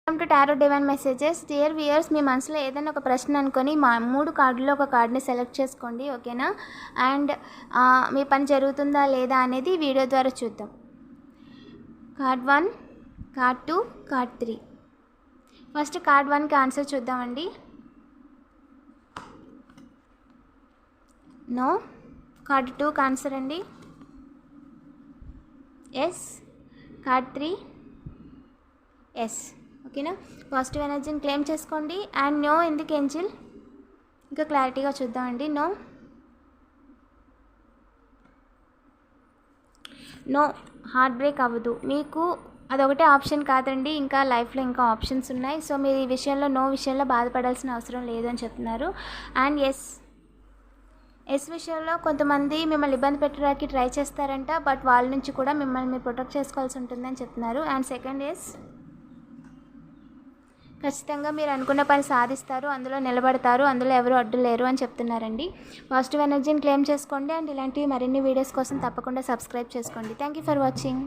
Welcome to tarot divine messages. Dear viewers, మీ మనసులో ఏదైనా ఒక ప్రశ్న అనుకొని మా 3 కార్డుల్లో ఒక కార్డ్ని సెలెక్ట్ చేసుకోండి, ఓకేనా? అండ్ మీ పని జరుగుతుందా లేదా అనేది వీడియో ద్వారా చూద్దాం. Card 1, card 2, card 3. First card 1కి ఆన్సర్ చూద్దామండి. నో. కార్డ్ 2కి ఆన్సర్ అండి. ఎస్. Card 3 yes. ఓకేనా? పాజిటివ్ ఎనర్జీని క్లెయిమ్ చేసుకోండి. అండ్ నో ఎందుకు ఏంజిల్, ఇంకా క్లారిటీగా చూద్దామండి. నో హార్ట్ బ్రేక్ అవ్వదు మీకు, అదొకటే ఆప్షన్ కాదండి, ఇంకా లైఫ్లో ఇంకా ఆప్షన్స్ ఉన్నాయి. సో మీరు ఈ విషయంలో నో విషయంలో బాధపడాల్సిన అవసరం లేదు అని చెప్తున్నారు. అండ్ ఎస్ విషయంలో కొంతమంది మిమ్మల్ని ఇబ్బంది పెట్టడానికి ట్రై చేస్తారంట, బట్ వాళ్ళ నుంచి కూడా మిమ్మల్ని మీరు ప్రొటెక్ట్ చేసుకోవాల్సి ఉంటుందని చెప్తున్నారు. అండ్ సెకండ్ ఎస్, ఖచ్చితంగా మీరు అనుకున్న పని సాధిస్తారు, అందులో నిలబడతారు, అందులో ఎవరు అడ్డు లేరు అని చెప్తున్నారండి. పాజిటివ్ ఎనర్జీని క్లెయిమ్ చేసుకోండి. అండ్ ఇలాంటి మరిన్ని వీడియోస్ కోసం తప్పకుండా సబ్స్క్రైబ్ చేసుకోండి. Thank you for watching.